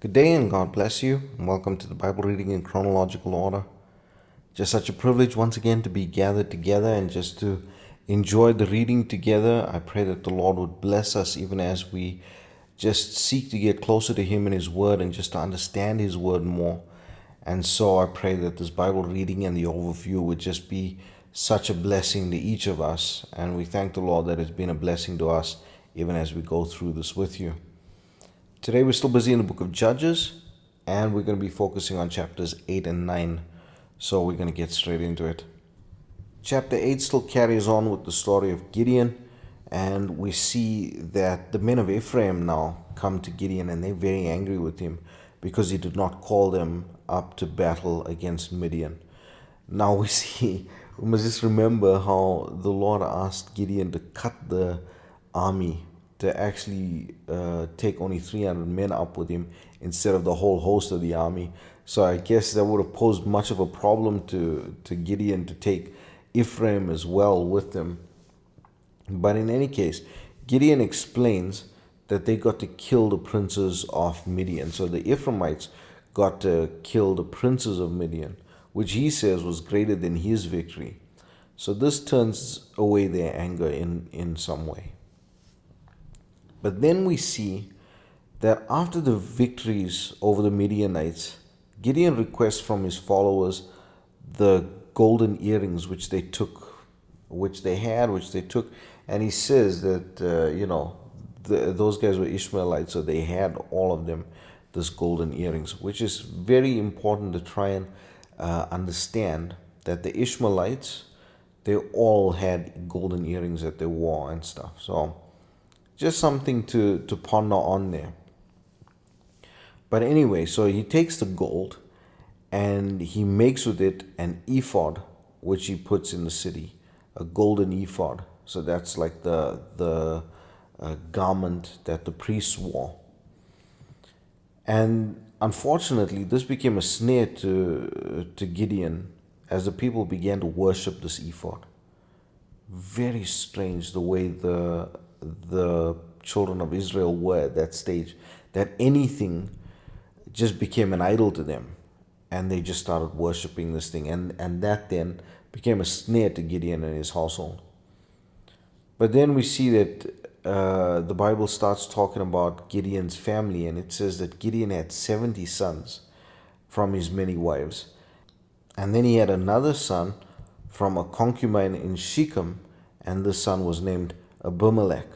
Good day and God bless you. Welcome to the Bible reading in chronological order. Just such a privilege once again to be gathered together and just to enjoy the reading together. I pray that the Lord would bless us even as we just seek to get closer to Him in His Word and just to understand His Word more. And so I pray that this Bible reading and the overview would just be such a blessing to each of us. And we thank the Lord that it's been a blessing to us even as we go through this with you. Today we're still busy in the book of Judges, and we're going to be focusing on chapters 8 and 9. So we're going to get straight into it. Chapter 8 still carries on with the story of Gideon, and we see that the men of Ephraim now come to Gideon, and they're very angry with him because he did not call them up to battle against Midian. Now we must just remember how the Lord asked Gideon to cut the army, to actually take only 300 men up with him instead of the whole host of the army. So I guess that would have posed much of a problem to Gideon to take Ephraim as well with them. But in any case, Gideon explains that they got to kill the princes of Midian. So the Ephraimites got to kill the princes of Midian, which he says was greater than his victory. So this turns away their anger in some way. But then we see that after the victories over the Midianites, Gideon requests from his followers the golden earrings which they took, and he says that those guys were Ishmaelites, so they had all of them this golden earrings, which is very important to try and understand that the Ishmaelites, they all had golden earrings that they wore and stuff. So just something to ponder on there. But anyway, so he takes the gold and he makes with it an ephod, which he puts in the city, a golden ephod. So that's like the garment that the priests wore. And unfortunately, this became a snare to Gideon as the people began to worship this ephod. Very strange the way the children of Israel were at that stage, that anything just became an idol to them, and they just started worshiping this thing, and that then became a snare to Gideon and his household. But then we see that the Bible starts talking about Gideon's family, and it says that Gideon had 70 sons from his many wives, and then he had another son from a concubine in Shechem, and this son was named Abimelech.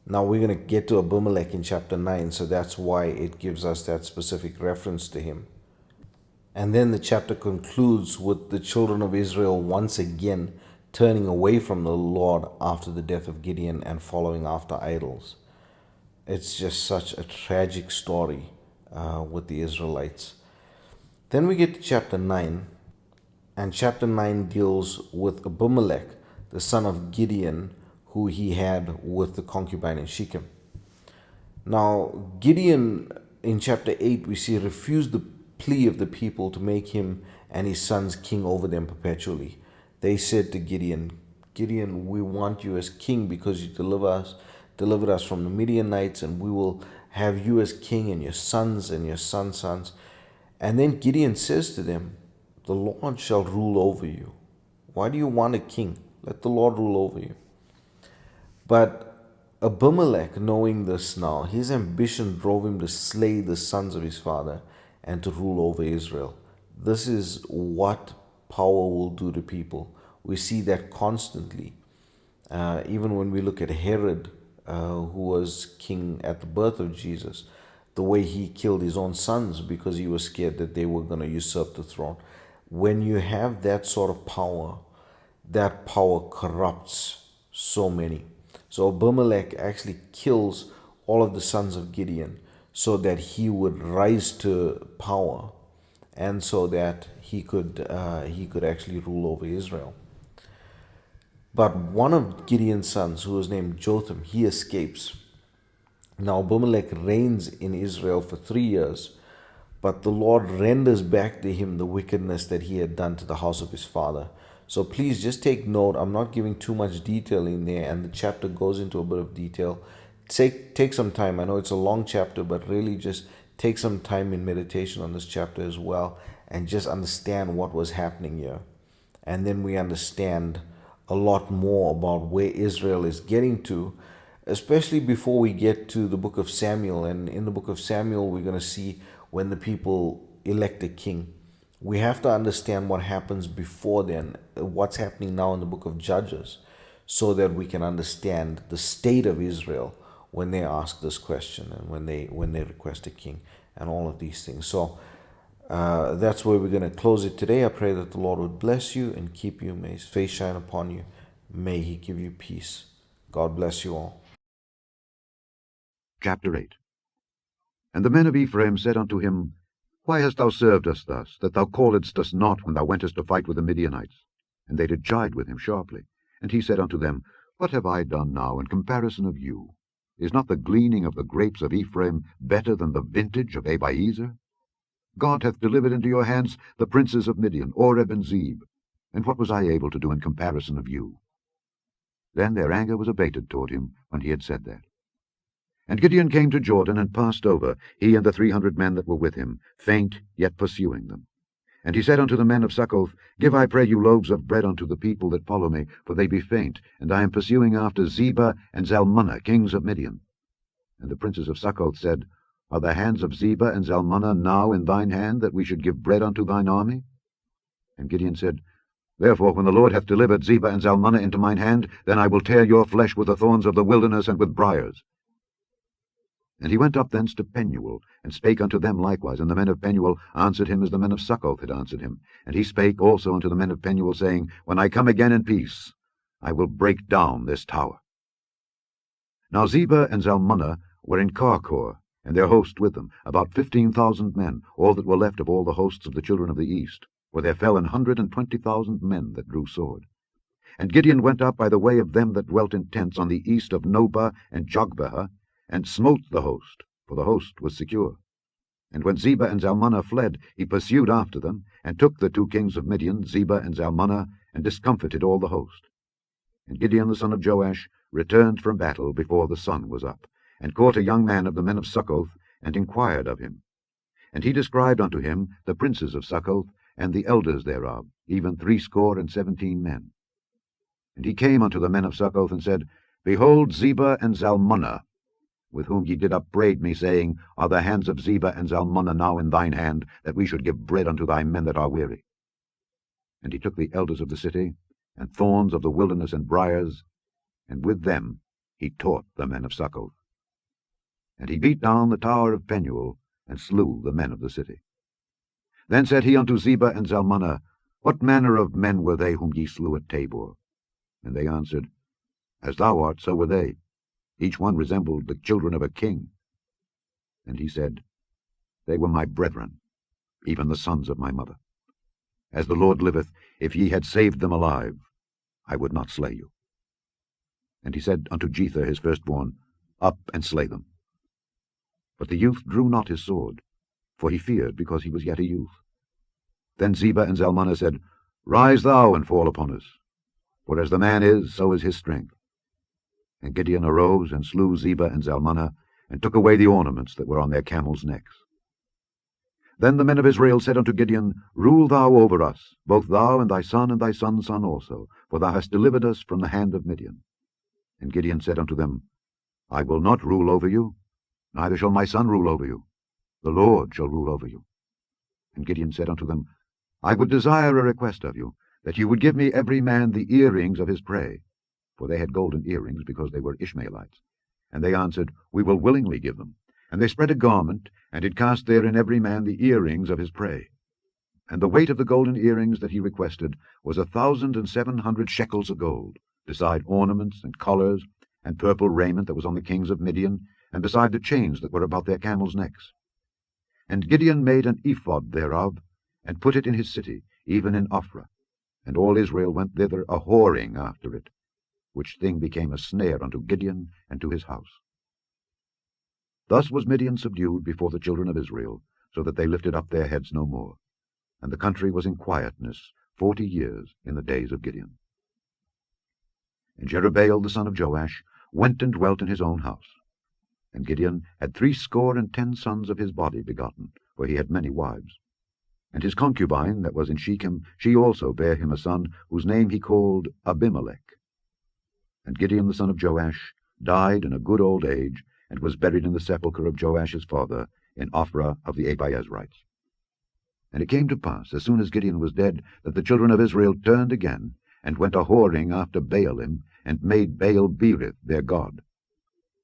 Now we're going to get to Abimelech in chapter 9, so that's why it gives us that specific reference to him. And then the chapter concludes with the children of Israel once again turning away from the Lord after the death of Gideon and following after idols. It's just such a tragic story with the Israelites. Then we get to chapter 9, and chapter 9 deals with Abimelech, the son of Gideon, who he had with the concubine in Shechem. Now, Gideon, in chapter 8, we see refused the plea of the people to make him and his sons king over them perpetually. They said to Gideon, we want you as king because you delivered us from the Midianites, and we will have you as king and your sons and your sons' sons. And then Gideon says to them, the Lord shall rule over you. Why do you want a king? Let the Lord rule over you. But Abimelech, knowing this now, his ambition drove him to slay the sons of his father and to rule over Israel. This is what power will do to people. We see that constantly. Even when we look at Herod, who was king at the birth of Jesus, the way he killed his own sons because he was scared that they were going to usurp the throne. When you have that sort of power, that power corrupts so many. So Abimelech actually kills all of the sons of Gideon so that he would rise to power and so that he could actually rule over Israel. But one of Gideon's sons, who was named Jotham, he escapes. Now Abimelech reigns in Israel for 3 years, but the Lord renders back to him the wickedness that he had done to the house of his father. So please just take note. I'm not giving too much detail in there, and the chapter goes into a bit of detail. Take some time. I know it's a long chapter, but really just take some time in meditation on this chapter as well and just understand what was happening here. And then we understand a lot more about where Israel is getting to, especially before we get to the book of Samuel. And in the book of Samuel, we're going to see when the people elect a king. We have to understand what happens before then, what's happening now in the book of Judges, so that we can understand the state of Israel when they ask this question and when they request a king and all of these things. So that's where we're going to close it today. I pray that the Lord would bless you and keep you. May his face shine upon you. May he give you peace. God bless you all. Chapter 8. And the men of Ephraim said unto him, Why hast thou served us thus, that thou calledst us not when thou wentest to fight with the Midianites? And they did chide with him sharply. And he said unto them, What have I done now in comparison of you? Is not the gleaning of the grapes of Ephraim better than the vintage of Abiezer? God hath delivered into your hands the princes of Midian, Oreb and Zeb. And what was I able to do in comparison of you? Then their anger was abated toward him when he had said that. And Gideon came to Jordan, and passed over, he and the 300 men that were with him, faint, yet pursuing them. And he said unto the men of Succoth, Give, I pray you, loaves of bread unto the people that follow me, for they be faint, and I am pursuing after Zebah and Zalmunna, kings of Midian. And the princes of Succoth said, Are the hands of Zebah and Zalmunna now in thine hand, that we should give bread unto thine army? And Gideon said, Therefore, when the Lord hath delivered Zebah and Zalmunna into mine hand, then I will tear your flesh with the thorns of the wilderness and with briars. And he went up thence to Penuel, and spake unto them likewise. And the men of Penuel answered him as the men of Succoth had answered him. And he spake also unto the men of Penuel, saying, When I come again in peace, I will break down this tower. Now Zebah and Zalmunna were in Karkor, and their host with them, about 15,000 men, all that were left of all the hosts of the children of the east. For there fell 120,000 men that drew sword. And Gideon went up by the way of them that dwelt in tents on the east of Nobah and Jogbehah, and smote the host, for the host was secure. And when Zebah and Zalmunna fled, he pursued after them, and took the 2 kings of Midian, Zebah and Zalmunna, and discomfited all the host. And Gideon the son of Joash returned from battle before the sun was up, and caught a young man of the men of Succoth, and inquired of him. And he described unto him the princes of Succoth, and the elders thereof, even 70 men. And he came unto the men of Succoth, and said, Behold Zebah and Zalmunna, with whom ye did upbraid me, saying, Are the hands of Zebah and Zalmunna now in thine hand, that we should give bread unto thy men that are weary? And he took the elders of the city, and thorns of the wilderness and briars, and with them he taught the men of Succoth. And he beat down the tower of Penuel, and slew the men of the city. Then said he unto Zebah and Zalmunna, What manner of men were they whom ye slew at Tabor? And they answered, As thou art, so were they. Each one resembled the children of a king. And he said, They were my brethren, even the sons of my mother. As the Lord liveth, if ye had saved them alive, I would not slay you. And he said unto Jether his firstborn, Up and slay them. But the youth drew not his sword, for he feared, because he was yet a youth. Then Zebah and Zalmunna said, Rise thou and fall upon us, for as the man is, so is his strength. And Gideon arose, and slew Zebah and Zalmunna, and took away the ornaments that were on their camels' necks. Then the men of Israel said unto Gideon, Rule thou over us, both thou and thy son and thy son's son also, for thou hast delivered us from the hand of Midian. And Gideon said unto them, I will not rule over you, neither shall my son rule over you. The Lord shall rule over you. And Gideon said unto them, I would desire a request of you, that you would give me every man the earrings of his prey. For they had golden earrings, because they were Ishmaelites. And they answered, We will willingly give them. And they spread a garment, and did cast therein every man the earrings of his prey. And the weight of the golden earrings that he requested was 1,700 shekels of gold, beside ornaments and collars, and purple raiment that was on the kings of Midian, and beside the chains that were about their camels' necks. And Gideon made an ephod thereof, and put it in his city, even in Ophrah. And all Israel went thither a-whoring after it, which thing became a snare unto Gideon and to his house. Thus was Midian subdued before the children of Israel, so that they lifted up their heads no more. And the country was in quietness 40 years in the days of Gideon. And Jerubbaal the son of Joash went and dwelt in his own house. And Gideon had 60 sons of his body begotten, for he had many wives. And his concubine that was in Shechem, she also bare him a son, whose name he called Abimelech. And Gideon the son of Joash died in a good old age, and was buried in the sepulchre of Joash his father, in Ophrah of the Abiezrites. And it came to pass, as soon as Gideon was dead, that the children of Israel turned again, and went a-whoring after Baalim, and made Baal-berith their god.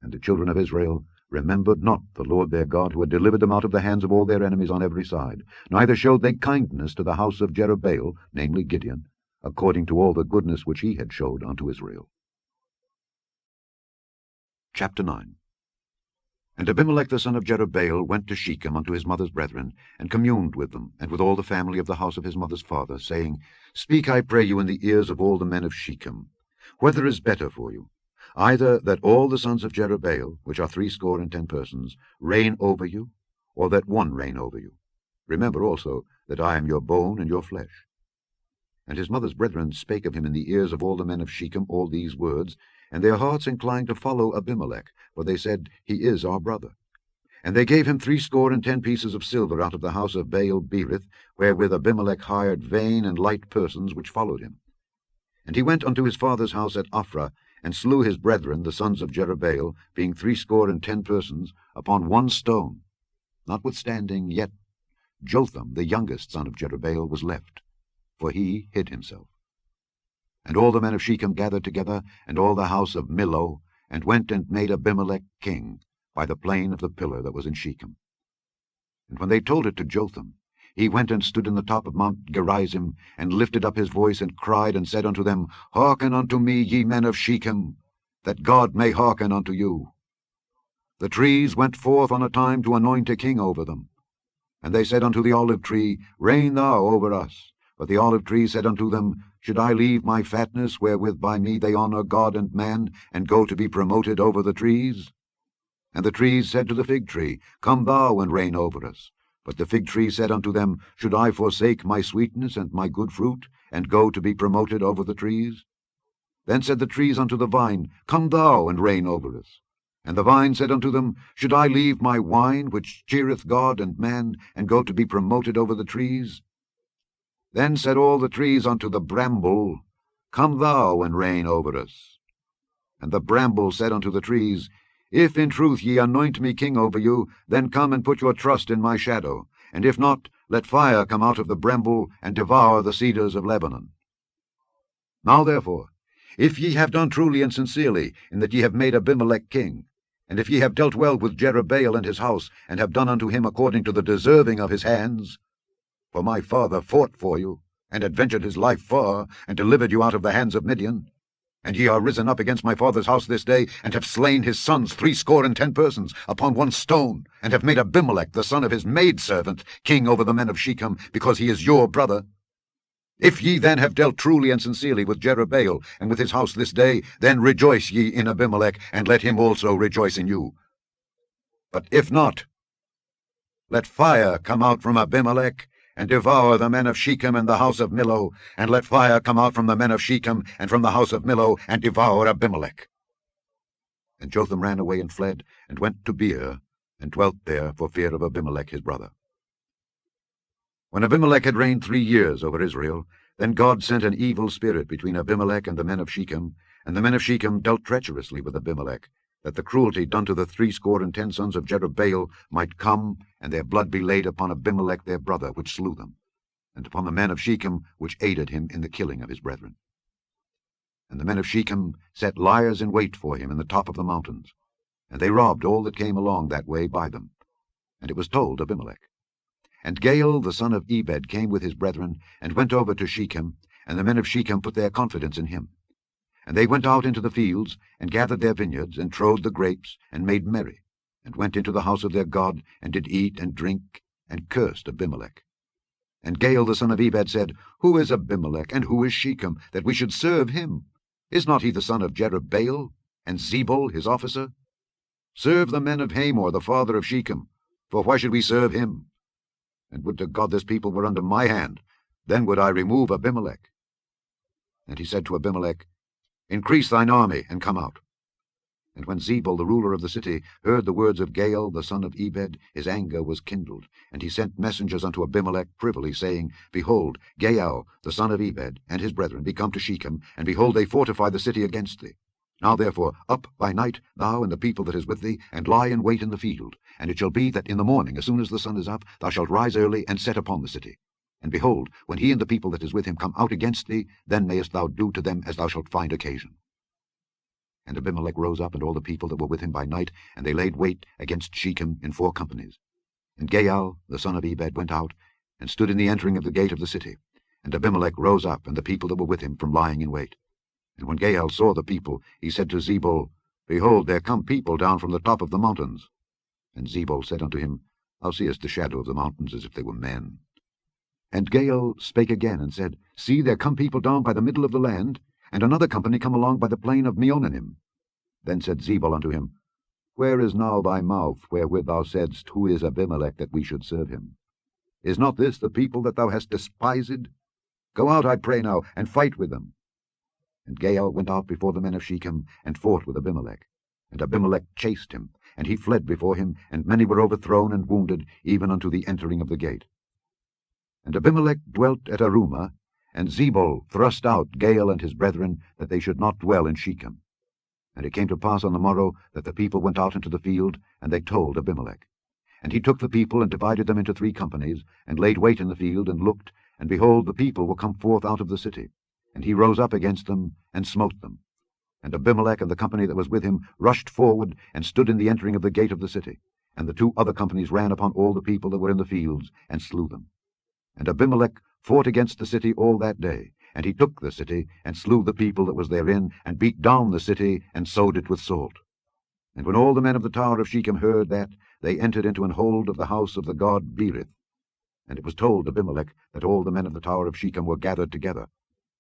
And the children of Israel remembered not the Lord their God, who had delivered them out of the hands of all their enemies on every side, neither showed they kindness to the house of Jerubbaal, namely Gideon, according to all the goodness which he had showed unto Israel. Chapter 9. And Abimelech the son of Jerubbaal went to Shechem unto his mother's brethren, and communed with them, and with all the family of the house of his mother's father, saying, Speak, I pray you, in the ears of all the men of Shechem, whether is better for you, either that all the sons of Jerubbaal, which are 60 persons, reign over you, or that one reign over you. Remember also that I am your bone and your flesh. And his mother's brethren spake of him in the ears of all the men of Shechem all these words, and their hearts inclined to follow Abimelech, for they said, He is our brother. And they gave him 60 pieces of silver out of the house of Baal-berith, wherewith Abimelech hired vain and light persons which followed him. And he went unto his father's house at Ophrah, and slew his brethren, the sons of Jerubbaal, being 60 persons, upon one stone. Notwithstanding, yet Jotham, the youngest son of Jerubbaal, was left, for he hid himself. And all the men of Shechem gathered together, and all the house of Millo, and went and made Abimelech king, by the plain of the pillar that was in Shechem. And when they told it to Jotham, he went and stood in the top of Mount Gerizim, and lifted up his voice, and cried, and said unto them, Hearken unto me, ye men of Shechem, that God may hearken unto you. The trees went forth on a time to anoint a king over them. And they said unto the olive tree, Reign thou over us. But the olive tree said unto them, Should I leave my fatness, wherewith by me they honour God and man, and go to be promoted over the trees? And the trees said to the fig tree, Come thou and reign over us. But the fig tree said unto them, Should I forsake my sweetness and my good fruit, and go to be promoted over the trees? Then said the trees unto the vine, Come thou and reign over us. And the vine said unto them, Should I leave my wine, which cheereth God and man, and go to be promoted over the trees? Then said all the trees unto the bramble, Come thou and reign over us. And the bramble said unto the trees, If in truth ye anoint me king over you, then come and put your trust in my shadow. And if not, let fire come out of the bramble, and devour the cedars of Lebanon. Now therefore, if ye have done truly and sincerely, in that ye have made Abimelech king, and if ye have dealt well with Jerubbaal and his house, and have done unto him according to the deserving of his hands, for my father fought for you, and adventured his life far, and delivered you out of the hands of Midian, and ye are risen up against my father's house this day, and have slain his sons 60 persons upon one stone, and have made Abimelech the son of his maidservant king over the men of Shechem, because he is your brother. If ye then have dealt truly and sincerely with Jerubbaal and with his house this day, then rejoice ye in Abimelech, and let him also rejoice in you. But if not, let fire come out from Abimelech, and devour the men of Shechem and the house of Millo, and let fire come out from the men of Shechem and from the house of Millo, and devour Abimelech. And Jotham ran away and fled, and went to Beer, and dwelt there for fear of Abimelech his brother. When Abimelech had reigned 3 years over Israel, then God sent an evil spirit between Abimelech and the men of Shechem, and the men of Shechem dealt treacherously with Abimelech, that the cruelty done to the 60 sons of Jerubbaal might come, and their blood be laid upon Abimelech their brother, which slew them, and upon the men of Shechem, which aided him in the killing of his brethren. And the men of Shechem set liers in wait for him in the top of the mountains, and they robbed all that came along that way by them. And it was told Abimelech. And Gaal the son of Ebed came with his brethren, and went over to Shechem, and the men of Shechem put their confidence in him. And they went out into the fields, and gathered their vineyards, and trode the grapes, and made merry, and went into the house of their God, and did eat and drink, and cursed Abimelech. And Gaal the son of Ebed said, Who is Abimelech, and who is Shechem, that we should serve him? Is not he the son of Jerubbaal, and Zebul his officer? Serve the men of Hamor, the father of Shechem, for why should we serve him? And would to God this people were under my hand, then would I remove Abimelech. And he said to Abimelech, Increase thine army, and come out. And when Zebul the ruler of the city heard the words of Gaal the son of Ebed, his anger was kindled, and he sent messengers unto Abimelech privily, saying, Behold, Gaal the son of Ebed and his brethren be come to Shechem, and behold, they fortify the city against thee. Now therefore up by night, thou and the people that is with thee, and lie in wait in the field. And it shall be that in the morning, as soon as the sun is up, thou shalt rise early, and set upon the city. And behold, when he and the people that is with him come out against thee, then mayest thou do to them as thou shalt find occasion. And Abimelech rose up, and all the people that were with him by night, and they laid wait against Shechem in 4 companies. And Gaal the son of Ebed went out, and stood in the entering of the gate of the city. And Abimelech rose up, and the people that were with him, from lying in wait. And when Gaal saw the people, he said to Zebul, Behold, there come people down from the top of the mountains. And Zebul said unto him, Thou seest the shadow of the mountains as if they were men. And Gaal spake again, and said, See, there come people down by the middle of the land, and another company come along by the plain of Meonanim. Then said Zebul unto him, Where is now thy mouth, wherewith thou saidst, Who is Abimelech, that we should serve him? Is not this the people that thou hast despised? Go out, I pray now, and fight with them. And Gaal went out before the men of Shechem, and fought with Abimelech. And Abimelech chased him, and he fled before him, and many were overthrown and wounded, even unto the entering of the gate. And Abimelech dwelt at Arumah, and Zebul thrust out Gaal and his brethren, that they should not dwell in Shechem. And it came to pass on the morrow that the people went out into the field, and they told Abimelech. And he took the people, and divided them into 3 companies, and laid wait in the field, and looked, and behold, the people were come forth out of the city. And he rose up against them, and smote them. And Abimelech and the company that was with him rushed forward, and stood in the entering of the gate of the city. And the 2 other companies ran upon all the people that were in the fields, and slew them. And Abimelech fought against the city all that day, and he took the city, and slew the people that was therein, and beat down the city, and sowed it with salt. And when all the men of the tower of Shechem heard that, they entered into an hold of the house of the god Berith. And it was told Abimelech that all the men of the tower of Shechem were gathered together.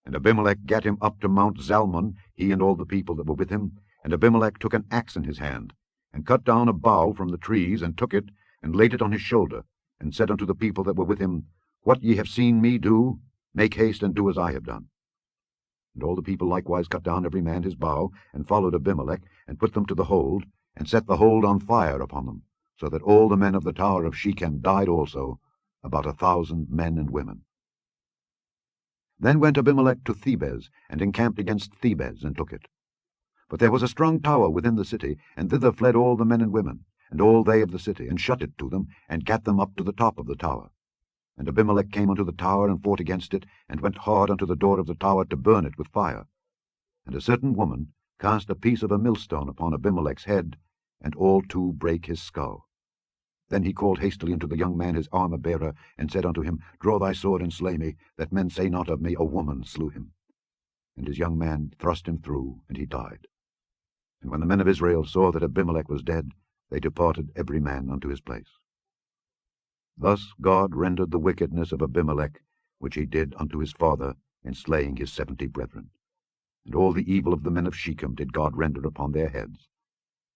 And Abimelech gat him up to Mount Zalmon, he and all the people that were with him. And Abimelech took an axe in his hand, and cut down a bough from the trees, and took it, and laid it on his shoulder, and said unto the people that were with him, What ye have seen me do, make haste and do as I have done. And all the people likewise cut down every man his bough, and followed Abimelech, and put them to the hold, and set the hold on fire upon them, so that all the men of the tower of Shechem died also, about 1,000 men and women. Then went Abimelech to Thebez, and encamped against Thebez, and took it. But there was a strong tower within the city, and thither fled all the men and women, and all they of the city, and shut it to them, and gat them up to the top of the tower. And Abimelech came unto the tower, and fought against it, and went hard unto the door of the tower to burn it with fire. And a certain woman cast a piece of a millstone upon Abimelech's head, and all 2 brake his skull. Then he called hastily unto the young man his armor-bearer, and said unto him, Draw thy sword, and slay me, that men say not of me, A woman slew him. And his young man thrust him through, and he died. And when the men of Israel saw that Abimelech was dead, they departed every man unto his place. Thus God rendered the wickedness of Abimelech, which he did unto his father, in slaying his 70 brethren. And all the evil of the men of Shechem did God render upon their heads.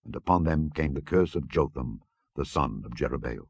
And upon them came the curse of Jotham, the son of Jerubbaal.